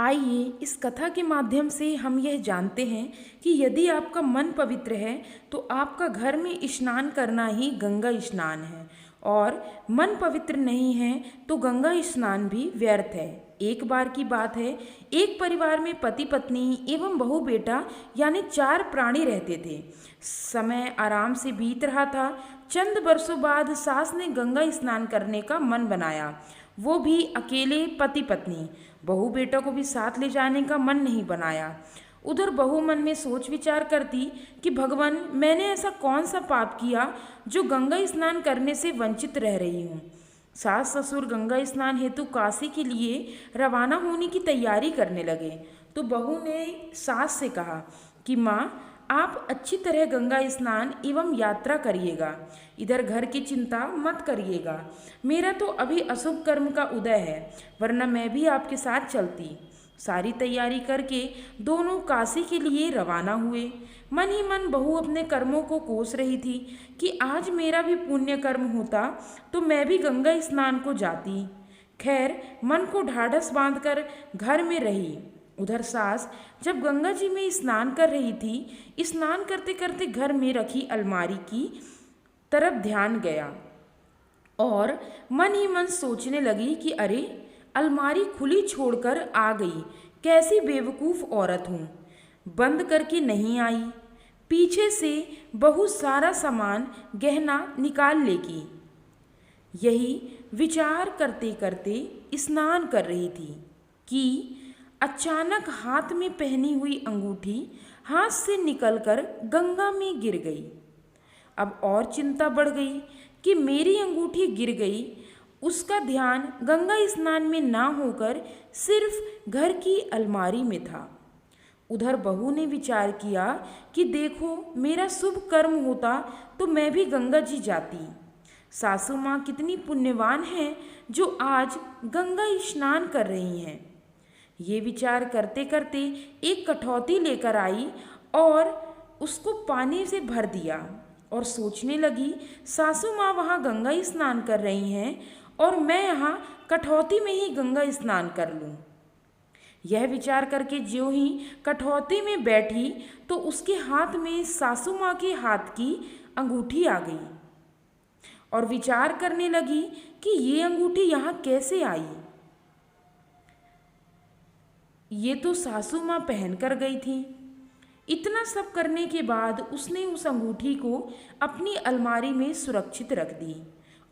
आइए इस कथा के माध्यम से हम यह जानते हैं कि यदि आपका मन पवित्र है तो आपका घर में स्नान करना ही गंगा स्नान है, और मन पवित्र नहीं है तो गंगा स्नान भी व्यर्थ है। एक बार की बात है, एक परिवार में पति पत्नी एवं बहू बेटा यानी 4 प्राणी रहते थे। समय आराम से बीत रहा था। चंद वर्षों बाद सास ने गंगा स्नान करने का मन बनाया, वो भी अकेले पति पत्नी। बहू बेटा को भी साथ ले जाने का मन नहीं बनाया। उधर बहू मन में सोच विचार करती कि भगवान, मैंने ऐसा कौन सा पाप किया जो गंगा स्नान करने से वंचित रह रही हूँ। सास ससुर गंगा स्नान हेतु काशी के लिए रवाना होने की तैयारी करने लगे तो बहू ने सास से कहा कि माँ, आप अच्छी तरह गंगा स्नान एवं यात्रा करिएगा, इधर घर की चिंता मत करिएगा। मेरा तो अभी अशुभ कर्म का उदय है, वरना मैं भी आपके साथ चलती। सारी तैयारी करके दोनों काशी के लिए रवाना हुए। मन ही मन बहू अपने कर्मों को कोस रही थी कि आज मेरा भी पुण्य कर्म होता तो मैं भी गंगा स्नान को जाती। खैर, मन को ढाढ़स बांधकर घर में रही। उधर सास जब गंगा जी में स्नान कर रही थी, स्नान करते करते घर में रखी अलमारी की तरफ ध्यान गया और मन ही मन सोचने लगी कि अरे, अलमारी खुली छोड़कर आ गई, कैसी बेवकूफ़ औरत हूँ, बंद करके नहीं आई। पीछे से बहुत सारा सामान गहना निकाल लेगी। यही विचार करते करते स्नान कर रही थी कि अचानक हाथ में पहनी हुई अंगूठी हाथ से निकलकर गंगा में गिर गई। अब और चिंता बढ़ गई कि मेरी अंगूठी गिर गई। उसका ध्यान गंगा स्नान में ना होकर सिर्फ घर की अलमारी में था। उधर बहू ने विचार किया कि देखो, मेरा शुभ कर्म होता तो मैं भी गंगा जी जाती। सासू माँ कितनी पुण्यवान हैं जो आज गंगा स्नान कर रही हैं। ये विचार करते करते एक कठौती लेकर आई और उसको पानी से भर दिया और सोचने लगी, सासू माँ वहाँ गंगा स्नान कर रही हैं और मैं यहाँ कठौती में ही गंगा स्नान कर लूँ। यह विचार करके ज्यों ही कठौती में बैठी तो उसके हाथ में सासू माँ के हाथ की अंगूठी आ गई और विचार करने लगी कि ये अंगूठी यहाँ कैसे आई। ये तो सासू माँ पहन कर गई थी। इतना सब करने के बाद उसने उस अंगूठी को अपनी अलमारी में सुरक्षित रख दी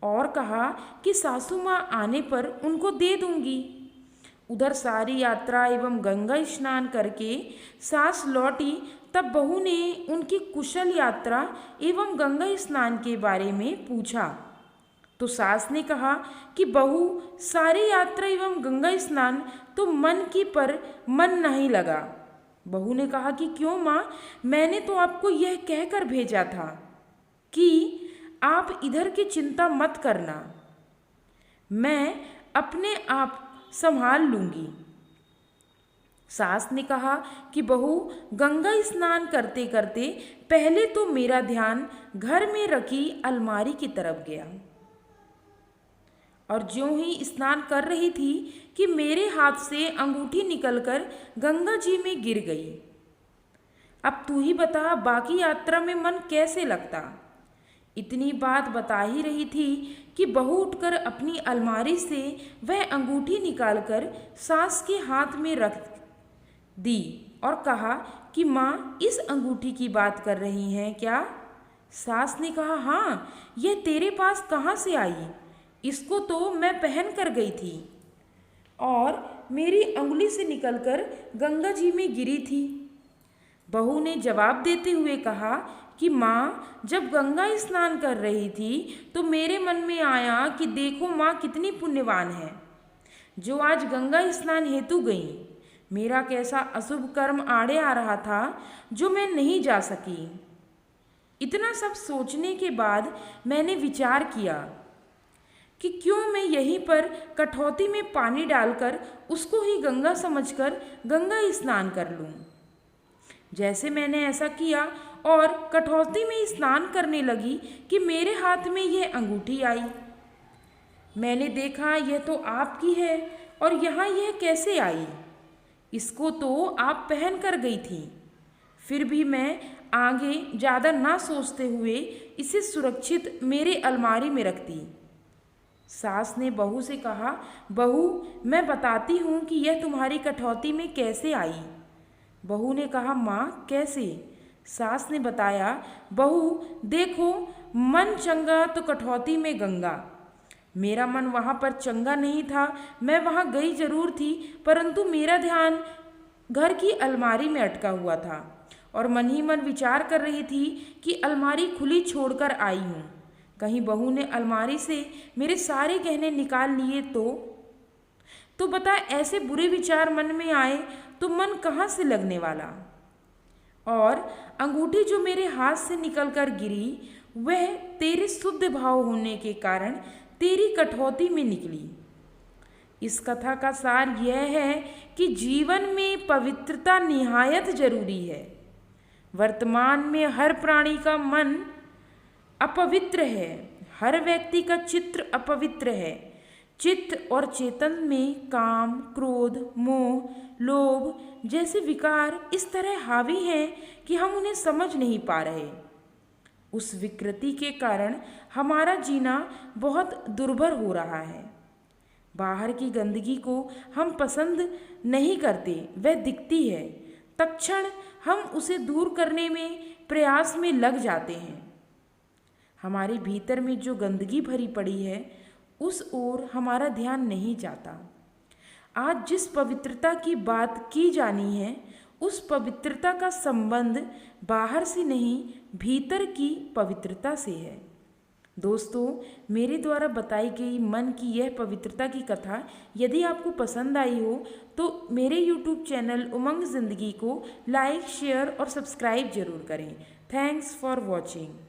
और कहा कि सासू माँ आने पर उनको दे दूंगी। उधर सारी यात्रा एवं गंगा स्नान करके सास लौटी तब बहू ने उनकी कुशल यात्रा एवं गंगा स्नान के बारे में पूछा तो सास ने कहा कि बहू, सारी यात्रा एवं गंगा स्नान तो मन की पर मन नहीं लगा। बहू ने कहा कि क्यों माँ, मैंने तो आपको यह कहकर भेजा था कि आप इधर की चिंता मत करना, मैं अपने आप संभाल लूँगी। सास ने कहा कि बहू, गंगा स्नान करते करते पहले तो मेरा ध्यान घर में रखी अलमारी की तरफ गया और ज्यों ही स्नान कर रही थी कि मेरे हाथ से अंगूठी निकलकर गंगा जी में गिर गई। अब तू ही बता, बाकी यात्रा में मन कैसे लगता। इतनी बात बता ही रही थी कि बहू उठकर अपनी अलमारी से वह अंगूठी निकालकर सास के हाथ में रख दी और कहा कि माँ, इस अंगूठी की बात कर रही हैं क्या। सास ने कहा, हाँ, यह तेरे पास कहाँ से आई, इसको तो मैं पहन कर गई थी और मेरी अंगुली से निकलकर गंगा जी में गिरी थी। बहू ने जवाब देते हुए कहा कि माँ, जब गंगा स्नान कर रही थी तो मेरे मन में आया कि देखो माँ कितनी पुण्यवान है जो आज गंगा स्नान हेतु गई। मेरा कैसा अशुभ कर्म आड़े आ रहा था जो मैं नहीं जा सकी। इतना सब सोचने के बाद मैंने विचार किया कि क्यों मैं यहीं पर कठौती में पानी डालकर उसको ही गंगा समझकर गंगा स्नान कर लूं। जैसे मैंने ऐसा किया और कठौती में स्नान करने लगी कि मेरे हाथ में यह अंगूठी आई। मैंने देखा यह तो आपकी है और यहाँ यह कैसे आई। इसको तो आप पहन कर गई थी। फिर भी मैं आगे ज़्यादा ना सोचते हुए इसे सुरक्षित मेरे अलमारी में रखती। सास ने बहू से कहा, बहू मैं बताती हूँ कि यह तुम्हारी कठौती में कैसे आई। बहू ने कहा, माँ कैसे? सास ने बताया, बहू देखो, मन चंगा तो कठौती में गंगा। मेरा मन वहाँ पर चंगा नहीं था। मैं वहाँ गई जरूर थी, परंतु मेरा ध्यान घर की अलमारी में अटका हुआ था और मन ही मन विचार कर रही थी कि अलमारी खुली छोड़कर आई हूँ। कहीं बहू ने अलमारी से मेरे सारे गहने निकाल लिए तो बता, ऐसे बुरे विचार मन में आए तो मन कहाँ से लगने वाला। और अंगूठी जो मेरे हाथ से निकलकर गिरी, वह तेरे शुद्ध भाव होने के कारण तेरी कठौती में निकली। इस कथा का सार यह है कि जीवन में पवित्रता निहायत जरूरी है। वर्तमान में हर प्राणी का मन अपवित्र है, हर व्यक्ति का चित्र अपवित्र है। चित्त और चेतन में काम, क्रोध, मोह, लोभ जैसे विकार इस तरह हावी हैं कि हम उन्हें समझ नहीं पा रहे। उस विकृति के कारण हमारा जीना बहुत दुर्भर हो रहा है। बाहर की गंदगी को हम पसंद नहीं करते, वह दिखती है, तत्क्षण हम उसे दूर करने में प्रयास में लग जाते हैं। हमारे भीतर में जो गंदगी भरी पड़ी है, उस ओर हमारा ध्यान नहीं जाता। आज जिस पवित्रता की बात की जानी है, उस पवित्रता का संबंध बाहर से नहीं, भीतर की पवित्रता से है। दोस्तों, मेरे द्वारा बताई गई मन की यह पवित्रता की कथा यदि आपको पसंद आई हो तो मेरे YouTube चैनल उमंग ज़िंदगी को लाइक, शेयर और सब्सक्राइब जरूर करें। Thanks for watching.